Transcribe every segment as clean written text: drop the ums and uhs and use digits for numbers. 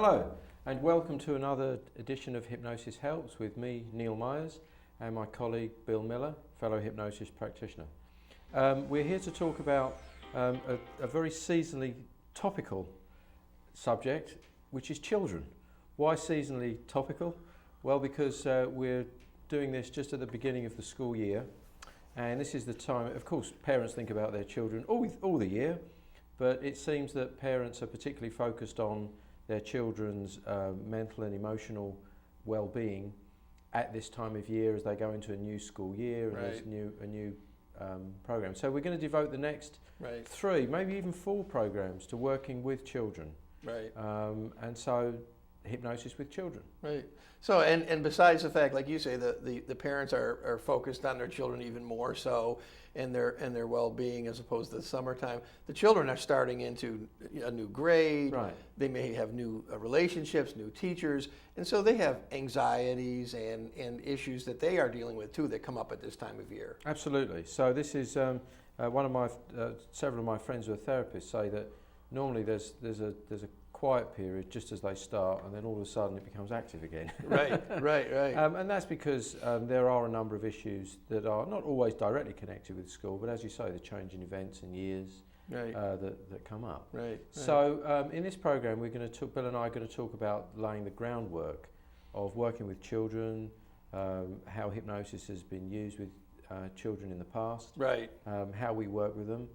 Hello, and welcome to another edition of Hypnosis Helps with me, Neil Myers, and my colleague Bill Miller, fellow hypnosis practitioner. We're here to talk about a very seasonally topical subject, which is children. Why seasonally topical? Well, because we're doing this just at the beginning of the school year, and this is the time, of course, parents think about their children all the year, but it seems that parents are particularly focused on their children's mental and emotional well-being at this time of year as they go into a new school year and there's a new program. So we're going to devote the next 3, maybe even 4 programs to working with children. And so hypnosis with children. Right. So, and besides the fact, like you say, the parents are focused on their children even more so, and their well-being as opposed to the summertime. The children are starting into a new grade. Right. They may have new relationships, new teachers, and so they have anxieties and issues that they are dealing with too that come up at this time of year. Absolutely. So this is one of my several of my friends who are therapists say that normally there's a quiet period just as they start, and then all of a sudden it becomes active again. Right. And that's because there are a number of issues that are not always directly connected with school, but as you say, the change in events and years that come up. So in this program, we're going to Bill and I are going to talk about laying the groundwork of working with children, how hypnosis has been used with children in the past, how we work with them.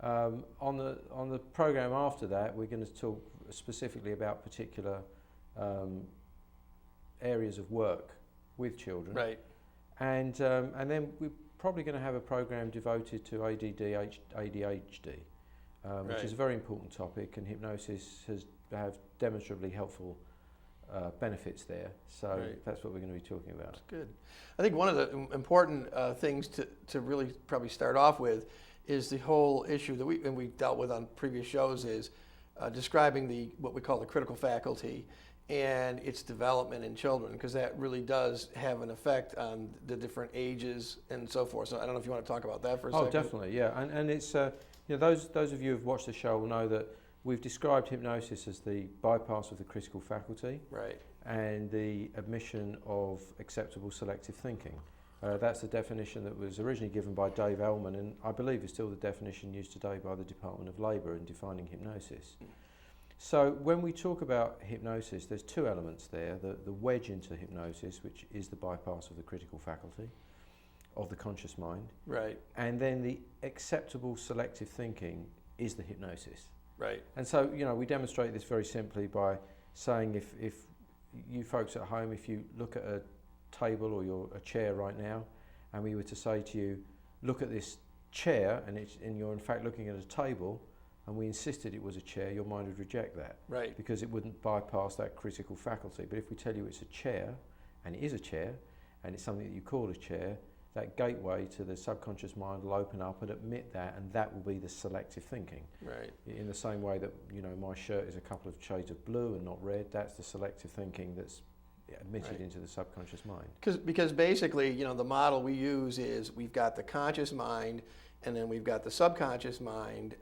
On the program after that, we're going to talk specifically about particular areas of work with children. And then we're probably going to have a program devoted to ADD, ADHD, which is a very important topic, and hypnosis have demonstrably helpful benefits there. So that's what we're going to be talking about. That's good. I think one of the important things to really probably start off with is the whole issue that we dealt with on previous shows is describing what we call the critical faculty and its development in children, because that really does have an effect on the different ages and so forth. So I don't know if you want to talk about that for a second. Oh, definitely, yeah. And it's those of you who've watched the show will know that we've described hypnosis as the bypass of the critical faculty, and the admission of acceptable selective thinking. That's the definition that was originally given by Dave Ellman, and I believe is still the definition used today by the Department of Labour in defining hypnosis. So when we talk about hypnosis, there's 2 elements there. The wedge into hypnosis, which is the bypass of the critical faculty of the conscious mind. And then the acceptable selective thinking is the hypnosis. And so, we demonstrate this very simply by saying if you folks at home, if you look at a table or a chair right now, and we were to say to you, look at this chair, and you're in fact looking at a table, and we insisted it was a chair, your mind would reject that, because it wouldn't bypass that critical faculty. But if we tell you it's a chair, and it is a chair, and it's something that you call a chair, that gateway to the subconscious mind will open up and admit that, and that will be the selective thinking. In the same way that my shirt is a couple of shades of blue and not red, that's the selective thinking that's admitted into the subconscious mind. Because basically, the model we use is we've got the conscious mind, and then we've got the subconscious mind,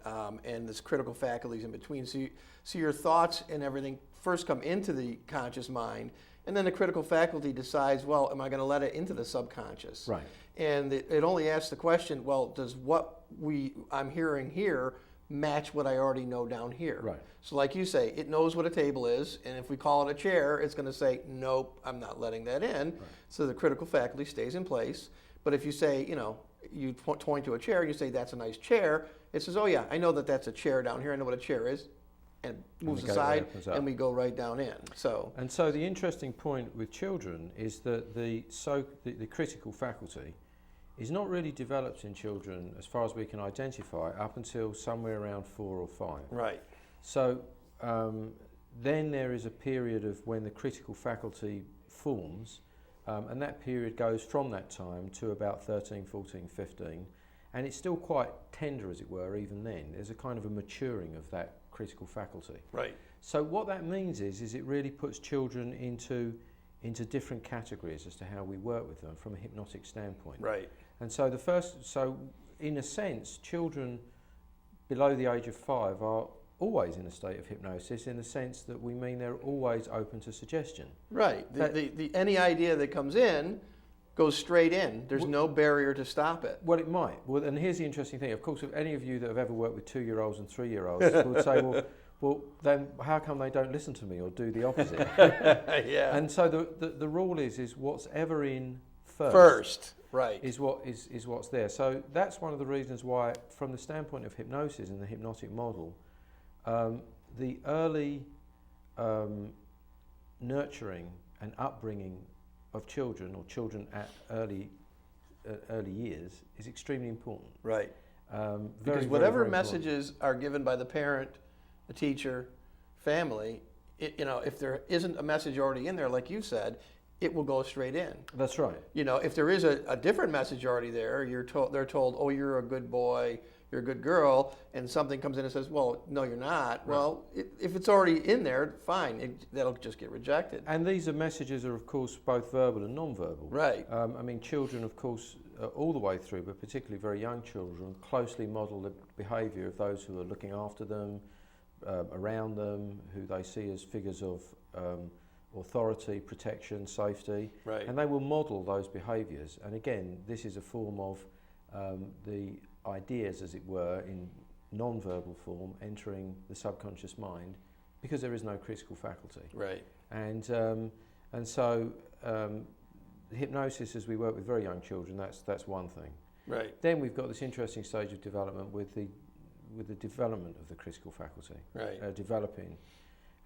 and this critical faculties in between. So your thoughts and everything first come into the conscious mind, and then the critical faculty decides, well, am I going to let it into the subconscious? And it only asks the question, well, does what I'm hearing here match what I already know down here? So like you say, it knows what a table is, and if we call it a chair, it's going to say, nope, I'm not letting that in. So the critical faculty stays in place. But if you say, you point to a chair, and you say, that's a nice chair, it says, oh yeah, I know that that's a chair down here, I know what a chair is, and moves aside, and we go right down in. So the interesting point with children is that the critical faculty is not really developed in children, as far as we can identify, up until somewhere around 4 or 5. So then there is a period of when the critical faculty forms, and that period goes from that time to about 13, 14, 15, and it's still quite tender, as it were, even then. There's a kind of a maturing of that critical faculty. So what that means is it really puts children into different categories as to how we work with them from a hypnotic standpoint. And so in a sense, children below the age of 5 are always in a state of hypnosis, in the sense that we mean they're always open to suggestion. Right. Any idea that comes in goes straight in. There's no barrier to stop it. Well, it might. Well, and here's the interesting thing. Of course, if any of you that have ever worked with 2-year-olds and 3-year-olds would say, well, then how come they don't listen to me or do the opposite? Yeah. And so the rule is what's ever in first. Right. Is what's there. So that's one of the reasons why, from the standpoint of hypnosis and the hypnotic model, the early nurturing and upbringing of children, or children at early years, is extremely important. Right. Because whatever messages are given by the parent, the teacher, family, if there isn't a message already in there, like you said, it will go straight in. That's right. If there is a different message already there, they're told, oh, you're a good boy, you're a good girl, and something comes in and says, well, no, you're not. Right. Well, if it's already in there, fine, that'll just get rejected. And these messages are, of course, both verbal and non-verbal. Right. I mean, children, of course, all the way through, but particularly very young children, closely model the behaviour of those who are looking after them, around them, who they see as figures of authority, protection, safety. Right. And they will model those behaviours. And again, this is a form of the ideas, as it were, in non-verbal form, entering the subconscious mind, because there is no critical faculty. Right. And so hypnosis, as we work with very young children, that's one thing. Right. Then we've got this interesting stage of development with the development of the critical faculty. Right. Developing.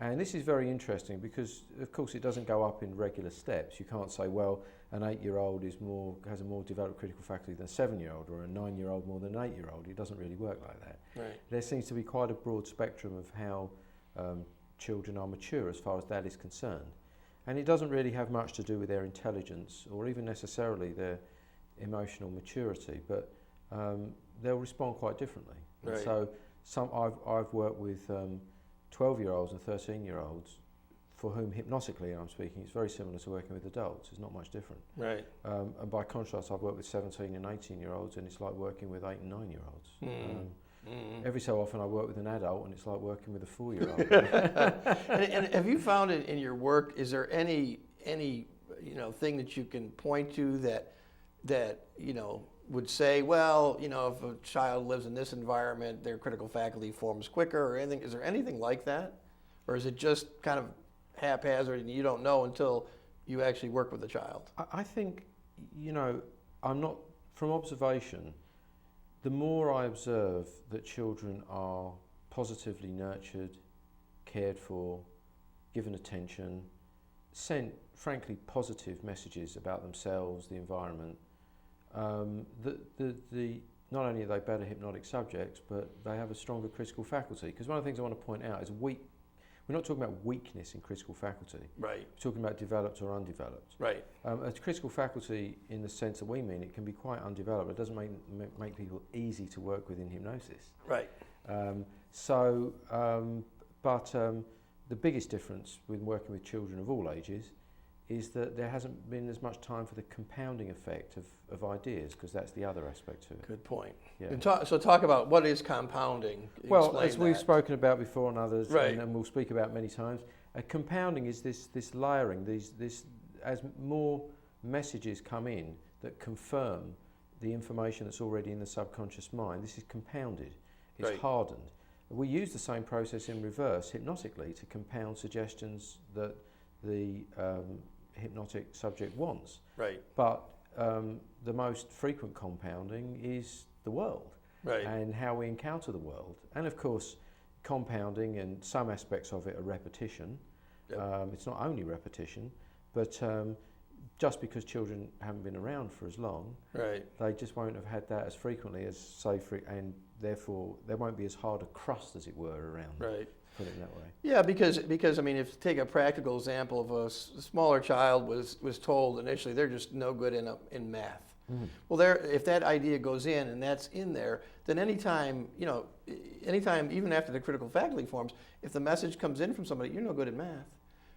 And this is very interesting because, of course, it doesn't go up in regular steps. You can't say, well, an 8-year-old has a more developed critical faculty than a 7-year-old, or a 9-year-old more than an 8-year-old. It doesn't really work like that. Right. There seems to be quite a broad spectrum of how children are mature as far as that is concerned. And it doesn't really have much to do with their intelligence or even necessarily their emotional maturity, but they'll respond quite differently. Right. And so I've worked with 12-year-olds and 13-year-olds for whom hypnotically, I'm speaking, it's very similar to working with adults. It's not much different. Right. And by contrast, I've worked with 17 and 18-year-olds, and it's like working with 8 and 9-year-olds. Every so often I work with an adult, and it's like working with a 4-year-old. and have you found in your work, is there any thing that you can point to that would say, well, if a child lives in this environment, their critical faculty forms quicker, or anything? Is there anything like that? Or is it just kind of haphazard and you don't know until you actually work with the child? I think, I'm not, from observation, the more I observe that children are positively nurtured, cared for, given attention, sent, frankly, positive messages about themselves, the environment, not only are they better hypnotic subjects, but they have a stronger critical faculty. Because one of the things I want to point out is we're not talking about weakness in critical faculty. Right. We're talking about developed or undeveloped. Right. A critical faculty, in the sense that we mean, it can be quite undeveloped. It doesn't make people easy to work with in hypnosis. Right. But the biggest difference with working with children of all ages is that there hasn't been as much time for the compounding effect of ideas, because that's the other aspect to it. Good point. Yeah. And talk about what is compounding. Well, Explain as we've that. spoken about before and others, Right. and we'll speak about many times, compounding is this layering, as more messages come in that confirm the information that's already in the subconscious mind, this is compounded, it's Right. hardened. We use the same process in reverse, hypnotically, to compound suggestions that the hypnotic subject wants. Right. But the most frequent compounding is the world. Right. And how we encounter the world. And of course, compounding, and some aspects of it are repetition. Yep. It's not only repetition, but just because children haven't been around for as long, Right. they just won't have had that as frequently as, and therefore there won't be as hard a crust, as it were, around. Right. Put it that way. Yeah, because I mean, if you take a practical example of a smaller child was told initially they're just no good in math. Mm-hmm. Well, if that idea goes in and that's in there, then anytime even after the critical faculty forms, if the message comes in from somebody, you're no good at math,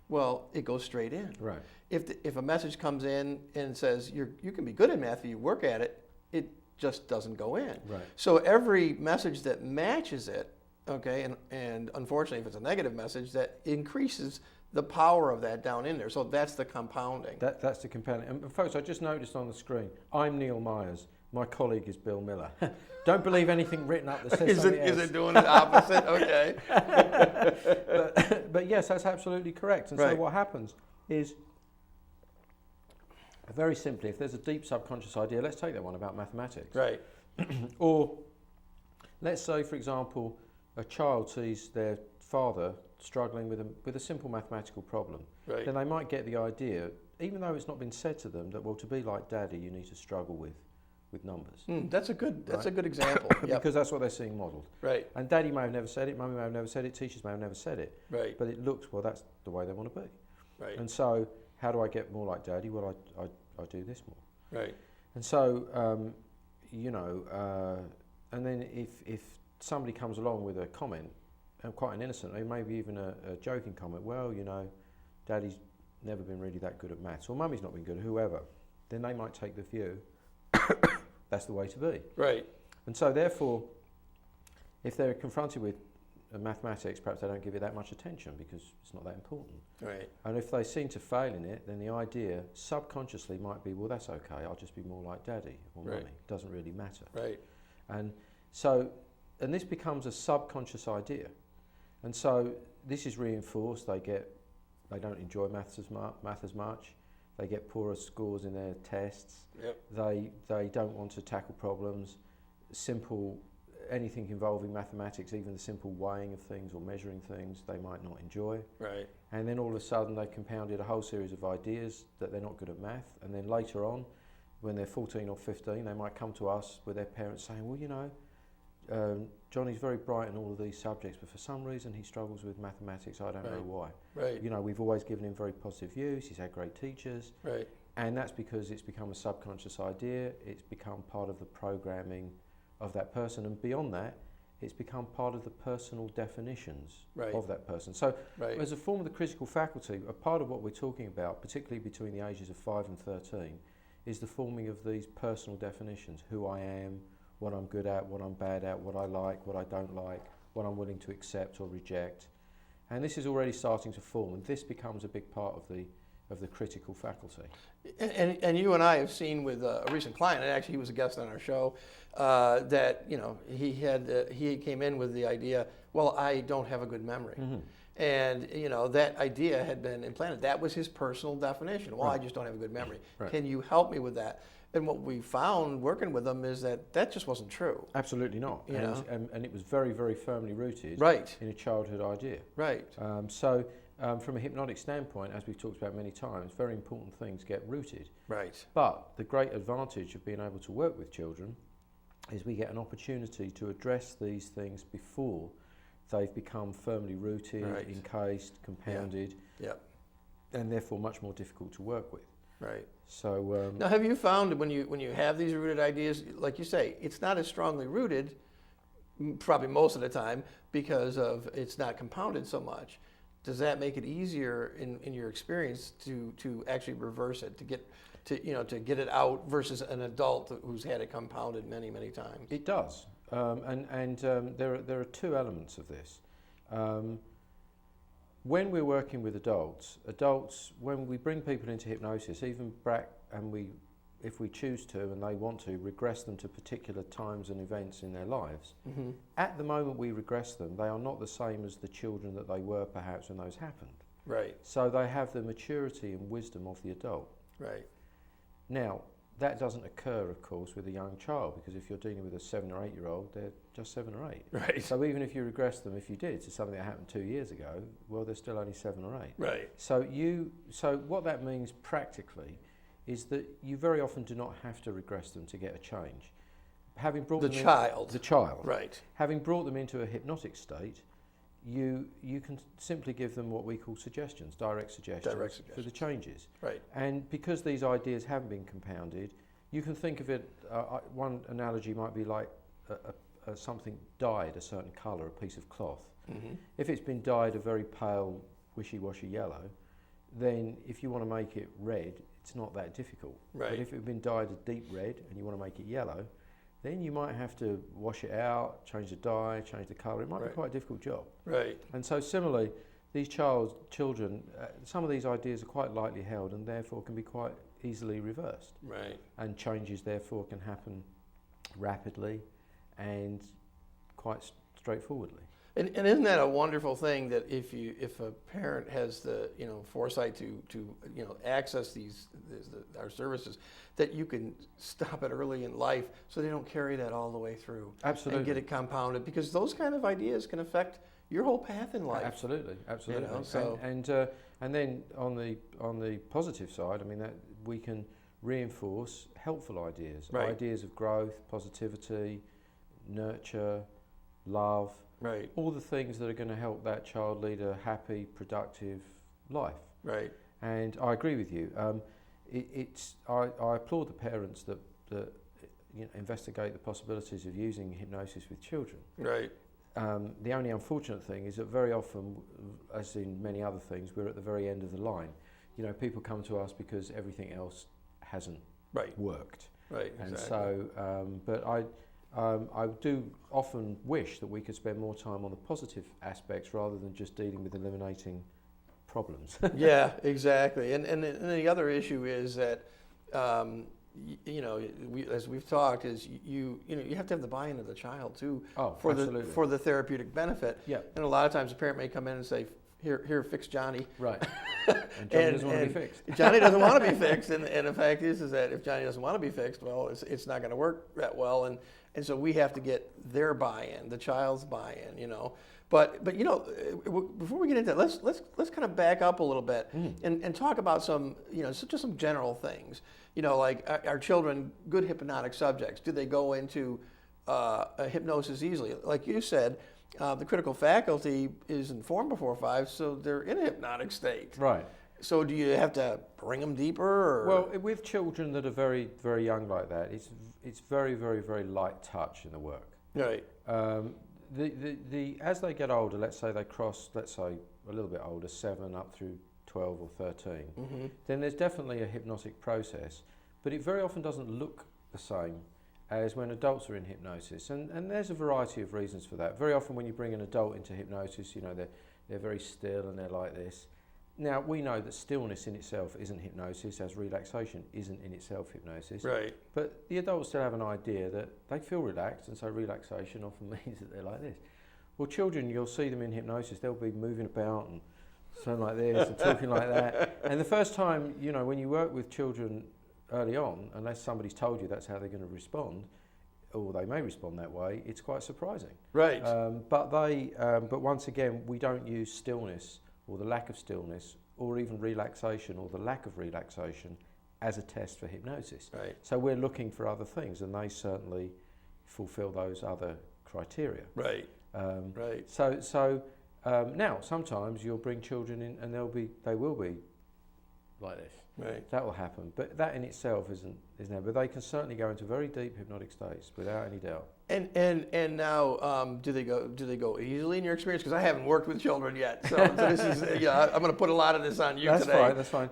well, it goes straight in. Right. If a message comes in and says you can be good at math if you work at it, it just doesn't go in. Right. So every message that matches it okay, and unfortunately, if it's a negative message, that increases the power of that down in there. So that's the compounding. That's the compounding. And folks, I just noticed on the screen, I'm Neil Myers. My colleague is Bill Miller. Don't believe anything written up that says something else. Is it doing the opposite? Okay. But yes, that's absolutely correct. And Right. so what happens is, very simply, if there's a deep subconscious idea, let's take that one about mathematics. Right. Or let's say, for example, a child sees their father struggling with a simple mathematical problem. Right. Then they might get the idea, even though it's not been said to them, that, well, to be like daddy, you need to struggle with numbers. That's a good example. Yep. Because that's what they're seeing modelled. Right. And daddy may have never said it, mummy may have never said it, teachers may have never said it. Right. But it looks, well, that's the way they want to be. Right. And so, how do I get more like daddy? Well, I do this more. Right. And so, and then if somebody comes along with a comment, and quite an innocent, maybe even a joking comment, well, daddy's never been really that good at maths, or mummy's not been good, whoever, then they might take the view, that's the way to be. Right. And so therefore, if they're confronted with mathematics, perhaps they don't give it that much attention because it's not that important. Right. And if they seem to fail in it, then the idea subconsciously might be, well, that's okay, I'll just be more like daddy or Right. mummy. It doesn't really matter. Right. And so, and this becomes a subconscious idea. And so this is reinforced. They don't enjoy math as much. They get poorer scores in their tests. Yep. They don't want to tackle problems. Anything involving mathematics, even the simple weighing of things or measuring things, they might not enjoy. Right. And then all of a sudden they've compounded a whole series of ideas that they're not good at math. And then later on, when they're 14 or 15, they might come to us with their parents saying, well, Johnny's very bright in all of these subjects, but for some reason he struggles with mathematics. I don't know why. Right. We've always given him very positive views. He's had great teachers. Right. And that's because it's become a subconscious idea. It's become part of the programming of that person. And beyond that, it's become part of the personal definitions of that person. So as a form of the critical faculty, a part of what we're talking about, particularly between the ages of 5 and 13, is the forming of these personal definitions: who I am, what I'm good at, what I'm bad at, what I like, what I don't like, what I'm willing to accept or reject. And this is already starting to form, and this becomes a big part of the critical faculty. And you and I have seen with a recent client, and actually he was a guest on our show, that he came in with the idea, well, I don't have a good memory. Mm-hmm. And that idea had been implanted. That was his personal definition. Well, I just don't have a good memory. Right. Can you help me with that? And what we found working with them is that just wasn't true. Absolutely not. And it was very, very firmly rooted in a childhood idea. Right. From a hypnotic standpoint, as we've talked about many times, very important things get rooted. Right. But the great advantage of being able to work with children is we get an opportunity to address these things before they've become firmly rooted, encased, compounded, and therefore much more difficult to work with. Right. So now, have you found when you have these rooted ideas, like you say, it's not as strongly rooted, probably most of the time, because of it's not compounded so much. Does that make it easier in your experience to actually reverse it, to get it out versus an adult who's had it compounded many, many times? It does, and there are two elements of this. When we're working with adults, when we bring people into hypnosis, even if we choose to and they want to, regress them to particular times and events in their lives, mm-hmm. at the moment we regress them, they are not the same as the children that they were perhaps when those happened. Right. So they have the maturity and wisdom of the adult. Right. Now, that doesn't occur, of course, with a young child, because if you're dealing with a 7 or 8 year old, they're just 7 or 8. Right. So even if you regress them, if you did, to something that happened 2 years ago, well, they're still only 7 or 8. Right. So what that means practically is that you very often do not have to regress them to get a change. Having brought the child. Right. Having brought them into a hypnotic state, you can simply give them what we call suggestions, direct suggestions for the changes. Right. And because these ideas haven't been compounded, you can think of it, one analogy might be like something dyed a certain colour, a piece of cloth. Mm-hmm. If it's been dyed a very pale, wishy-washy yellow, then if you want to make it red, it's not that difficult. Right. But if it had been dyed a deep red and you want to make it yellow, then you might have to wash it out, change the dye, change the colour. It might be quite a difficult job. Right. And so similarly, these children, some of these ideas are quite lightly held and therefore can be quite easily reversed. Right. And changes therefore can happen rapidly and quite straightforwardly. And isn't that a wonderful thing that if a parent has the foresight to access our services, that you can stop it early in life so they don't carry that all the way through. Absolutely. And get it compounded, because those kind of ideas can affect your whole path in life. Absolutely. So and then on the positive side, I mean, that we can reinforce helpful ideas, ideas of growth, positivity, nurture, love. Right. All the things that are going to help that child lead a happy, productive life. Right. And I agree with you. I applaud the parents that investigate the possibilities of using hypnosis with children. Right. The only unfortunate thing is that very often, as in many other things, we're at the very end of the line. People come to us because everything else hasn't worked. Right. And exactly. But I do often wish that we could spend more time on the positive aspects rather than just dealing with eliminating problems. Yeah, exactly. And the other issue is that, as we've talked, is you have to have the buy-in of the child too for the therapeutic benefit. Yeah. And a lot of times a parent may come in and say, Here, fix Johnny. Right. And Johnny doesn't want to be fixed. Johnny doesn't want to be fixed, and the fact is that if Johnny doesn't want to be fixed, well, it's not going to work that well, and so we have to get their buy-in, the child's buy-in, But before we get into that, let's kind of back up a little bit and talk about some just some general things. Like are children good hypnotic subjects? Do they go into a hypnosis easily? Like you said. The critical faculty is informed before 5, so they're in a hypnotic state. Right. So do you have to bring them deeper? Or? Well, with children that are very, very young like that, it's very, very, very light touch in the work. Right. As they get older, let's say they cross, a little bit older, 7 up through 12 or 13, then there's definitely a hypnotic process, but it very often doesn't look the same as when adults are in hypnosis, and there's a variety of reasons for that. Very often when you bring an adult into hypnosis, they're very still and they're like this. Now, we know that stillness in itself isn't hypnosis, as relaxation isn't in itself hypnosis. Right. But the adults still have an idea that they feel relaxed, and so relaxation often means that they're like this. Well, children, you'll see them in hypnosis, they'll be moving about and sounding like this and talking like that. And the first time, when you work with children early on, unless somebody's told you that's how they're going to respond, or they may respond that way, it's quite surprising. Right. But once again, we don't use stillness or the lack of stillness or even relaxation or the lack of relaxation as a test for hypnosis. Right. So we're looking for other things, and they certainly fulfill those other criteria. Right. Right. So now sometimes you'll bring children in, and they will be like this. Right. That will happen, but that in itself isn't. But they can certainly go into very deep hypnotic states without any doubt. And now, do they go easily in your experience? Because I haven't worked with children yet, so this is I'm going to put a lot of this on you today. That's fine.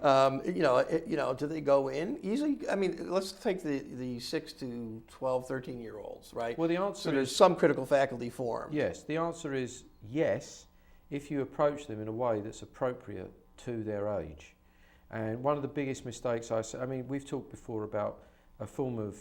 Do they go in easily? I mean, let's take the 6 to 12, 13-year-olds, right? Well, the answer is there's some critical faculty formed. Yes, the answer is yes, if you approach them in a way that's appropriate to their age. And one of the biggest mistakes we've talked before about a form of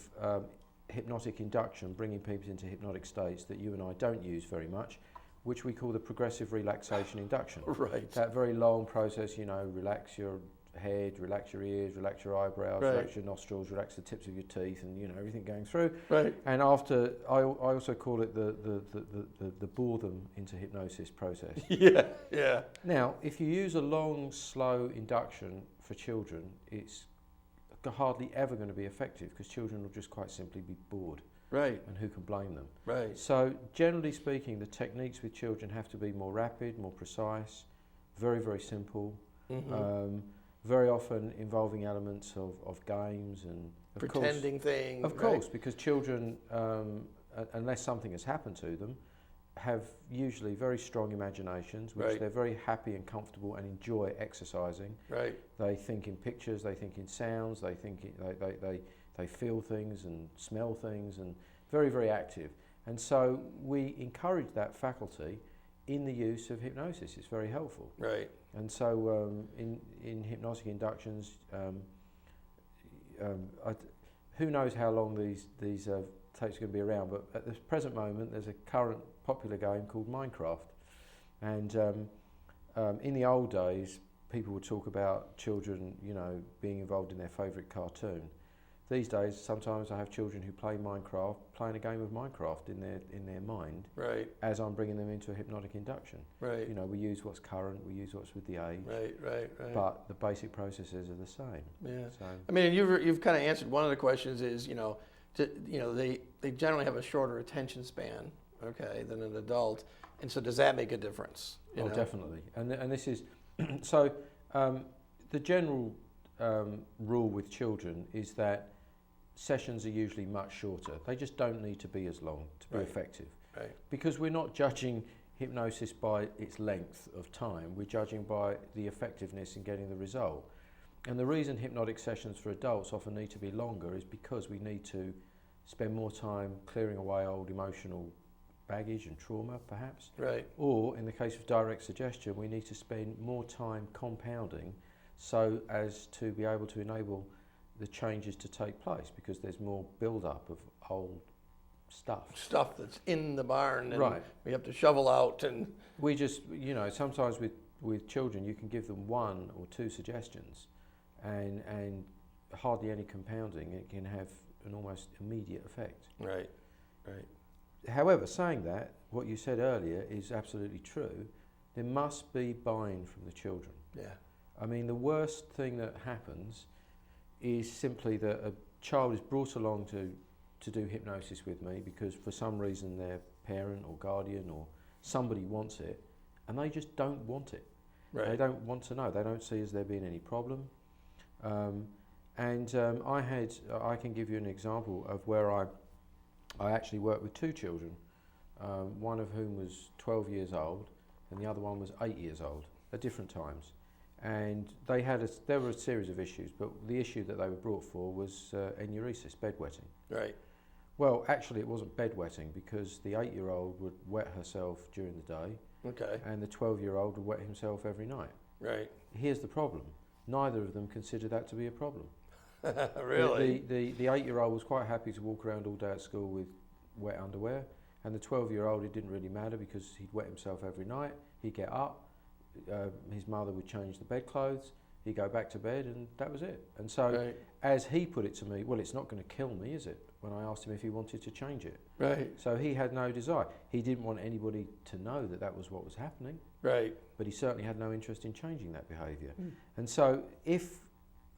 hypnotic induction, bringing people into hypnotic states that you and I don't use very much, which we call the progressive relaxation induction. Right. That very long process, relax your head, relax your ears, relax your eyebrows, relax your nostrils, relax the tips of your teeth, and everything going through. Right. And after, I also call it the bore them into hypnosis process. Yeah. Yeah. Now, if you use a long, slow induction for children, it's hardly ever going to be effective because children will just quite simply be bored. Right. And who can blame them? Right. So generally speaking, the techniques with children have to be more rapid, more precise, very, very simple, very often involving elements of games and pretending things. Of course, because children, unless something has happened to them, have usually very strong imaginations, which they're very happy and comfortable and enjoy exercising. Right. They think in pictures, they think in sounds, they feel things and smell things, and very, very active. And so we encourage that faculty in the use of hypnosis. It's very helpful. Right. And so in hypnotic inductions, who knows how long these tapes are going to be around, but at the present moment there's a current popular game called Minecraft. And in the old days, people would talk about children, being involved in their favourite cartoon. These days, sometimes I have children who play Minecraft, playing a game of Minecraft in their mind, right, as I'm bringing them into a hypnotic induction. right, We use what's current, we use what's with the age, right. but the basic processes are the same. Yeah. So, I mean, you've kind of answered one of the questions is, they generally have a shorter attention span, okay, than an adult, and so does that make a difference? Oh, definitely. And this is so. The general rule with children is that sessions are usually much shorter. They just don't need to be as long to be effective. Right. Because we're not judging hypnosis by its length of time, we're judging by the effectiveness in getting the result. And the reason hypnotic sessions for adults often need to be longer is because we need to spend more time clearing away old emotional baggage and trauma, perhaps. Right. Or in the case of direct suggestion, we need to spend more time compounding so as to be able to enable the changes to take place, because there's more build-up of old stuff That's in the barn, and right. we have to shovel out. And we just, sometimes with children you can give them 1 or 2 suggestions and hardly any compounding. It can have an almost immediate effect. Right. However, saying that, what you said earlier is absolutely true. There must be buy-in from the children. Yeah. I mean, the worst thing that happens is simply that a child is brought along to do hypnosis with me because for some reason their parent or guardian or somebody wants it, and they just don't want it. Right. They don't want to know. They don't see as there being any problem. I can give you an example of where I actually worked with 2 children, one of whom was 12 years old and the other one was 8 years old at different times. And there were a series of issues, but the issue that they were brought for was enuresis, bedwetting. Right. Well, actually it wasn't bedwetting because the 8-year-old would wet herself during the day, Okay. and the 12-year-old would wet himself every night. Right. Here's the problem. Neither of them considered that to be a problem. Really? The 8-year-old was quite happy to walk around all day at school with wet underwear, and the 12-year-old, it didn't really matter because he'd wet himself every night. He'd get up, his mother would change the bedclothes, he'd go back to bed, and that was it. And so, as he put it to me, well, it's not going to kill me, is it? When I asked him if he wanted to change it. Right. So he had no desire. He didn't want anybody to know that that was what was happening. Right. But he certainly had no interest in changing that behaviour. And so if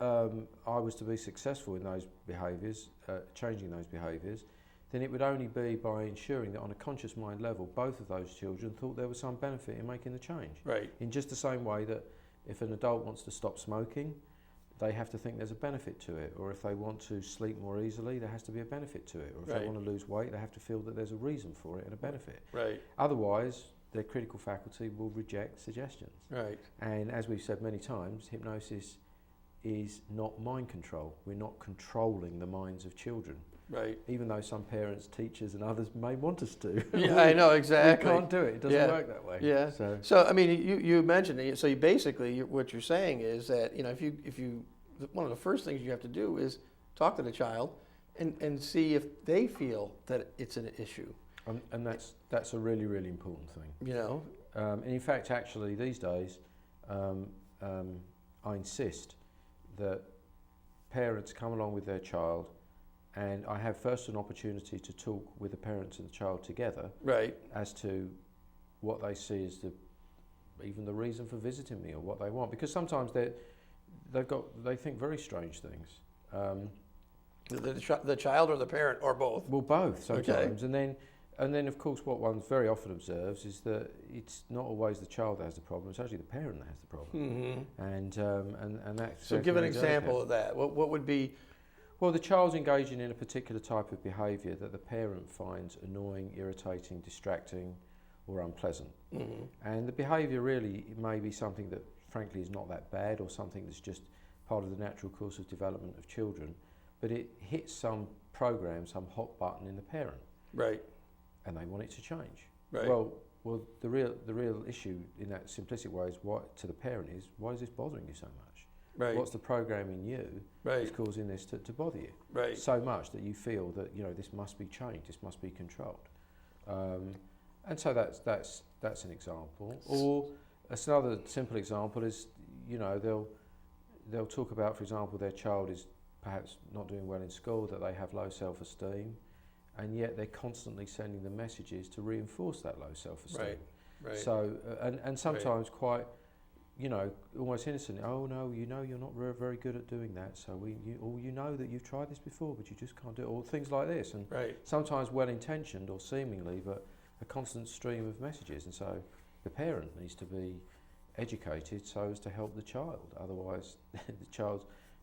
I was to be successful in those behaviours, changing those behaviours, then it would only be by ensuring that on a conscious mind level, both of those children thought there was some benefit in making the change. Right. In just the same way that if an adult wants to stop smoking, they have to think there's a benefit to it. Or if they want to sleep more easily, there has to be a benefit to it. Or if they want to lose weight, they have to feel that there's a reason for it and a benefit. Right. Otherwise, their critical faculty will reject suggestions. Right. And as we've said many times, hypnosis is not mind control. We're not controlling the minds of children. Right. Even though some parents, teachers and others may want us to. Yeah, I know, exactly. We can't do it. It doesn't work that way. Yeah. So I mean, you mentioned it. So you basically, what you're saying is that, if you one of the first things you have to do is talk to the child and see if they feel that it's an issue. And that's a really, really important thing. And in fact, actually, these days, I insist that parents come along with their child, and I have first an opportunity to talk with the parents and the child together, right, as to what they see as even the reason for visiting me or what they want, because sometimes they think very strange things. The child or the parent or both? Well, both sometimes, and then of course what one very often observes is that it's not always the child that has the problem; it's actually the parent that has the problem. Mm-hmm. And that's so. Give an example of that. What would be? Well, the child's engaging in a particular type of behaviour that the parent finds annoying, irritating, distracting, or unpleasant. Mm-hmm. And the behaviour really may be something that, frankly, is not that bad, or something that's just part of the natural course of development of children. But it hits some program some hot button in the parent, Right. and they want it to change. Right. Well, the real issue in that simplistic way is to the parent is, why is this bothering you so much? Right. What's the program in you that's causing this to bother you? Right. So much that you feel that this must be changed, this must be controlled. And so that's an example. Or another simple example is, they'll talk about, for example, their child is perhaps not doing well in school, that they have low self-esteem, and yet they're constantly sending them messages to reinforce that low self-esteem. Right. Right. So and sometimes quite, almost innocent. Oh no, you're not very good at doing that. So you know that you've tried this before, but you just can't do it. Or things like this, and sometimes well-intentioned or seemingly, but a constant stream of messages. And so the parent needs to be educated so as to help the child. Otherwise,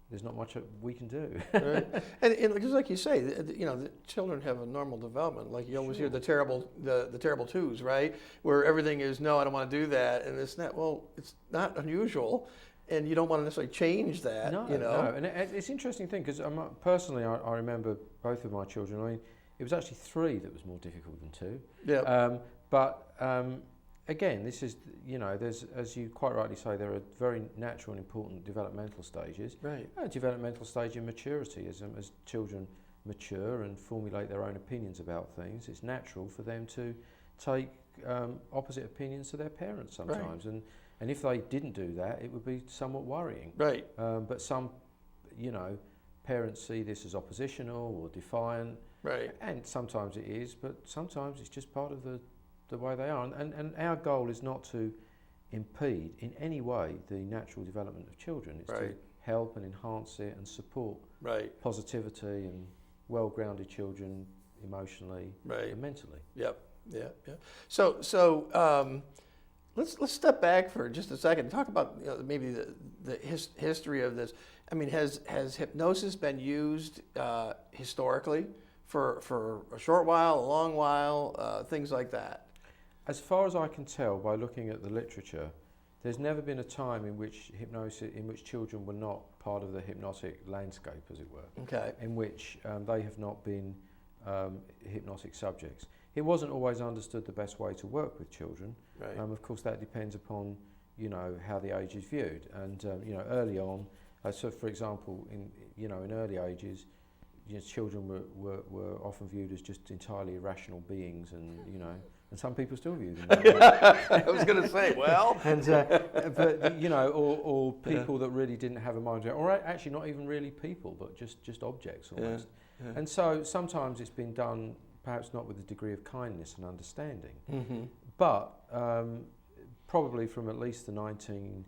there's not much we can do. Right. And just like you say, the children have a normal development. Like you always hear the terrible twos, right? Where everything is, no, I don't want to do that, and it's not. Well, it's not unusual, and you don't want to necessarily change that. No, no. And it's an interesting thing because personally, I remember both of my children. I mean, it was actually 3 that was more difficult than 2. Yeah. Again, this is, there's, as you quite rightly say, there are very natural and important developmental stages. Right. A developmental stage in maturity, as children mature and formulate their own opinions about things, it's natural for them to take opposite opinions to their parents sometimes. Right. And if they didn't do that, it would be somewhat worrying. Right. But some, parents see this as oppositional or defiant. Right. And sometimes it is, but sometimes it's just part of the way they are. And our goal is not to impede in any way the natural development of children. It's to help and enhance it and support positivity and well-grounded children emotionally and mentally. Yep. Yeah. Yeah. So let's step back for just a second and talk about maybe the history of this. I mean, has hypnosis been used historically for a short while, a long while, things like that? As far as I can tell by looking at the literature, there's never been a time in which children were not part of the hypnotic landscape, as it were. Okay. In which they have not been hypnotic subjects. It wasn't always understood the best way to work with children. Right. Of course, that depends upon how the age is viewed. And early on, so for example, in early ages, children were often viewed as just entirely irrational beings, and and some people still view them that way. I was going to say, well, and but or people that really didn't have a mind, or actually not even really people, but just objects almost. Yeah. Yeah. And so sometimes it's been done, perhaps not with a degree of kindness and understanding, but probably from at least the 19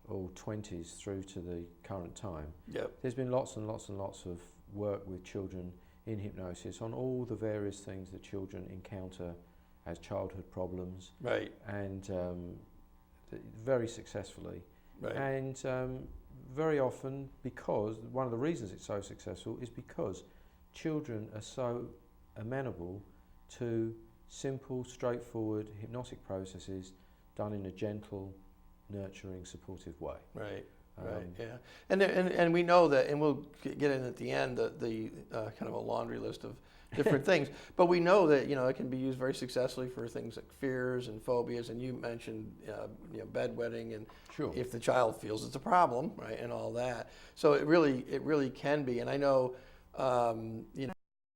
or 20s through to the current time. Yep. There's been lots and lots and lots of work with children in hypnosis on all the various things that children encounter as childhood problems, and very successfully, and very often, because one of the reasons it's so successful is because children are so amenable to simple, straightforward hypnotic processes done in a gentle, nurturing, supportive way. Right. Yeah, and we know that, and we'll get in at the end the kind of a laundry list of different things, but we know that it can be used very successfully for things like fears and phobias, and you mentioned bedwetting, and if the child feels it's a problem, and all that. So it really can be, and I know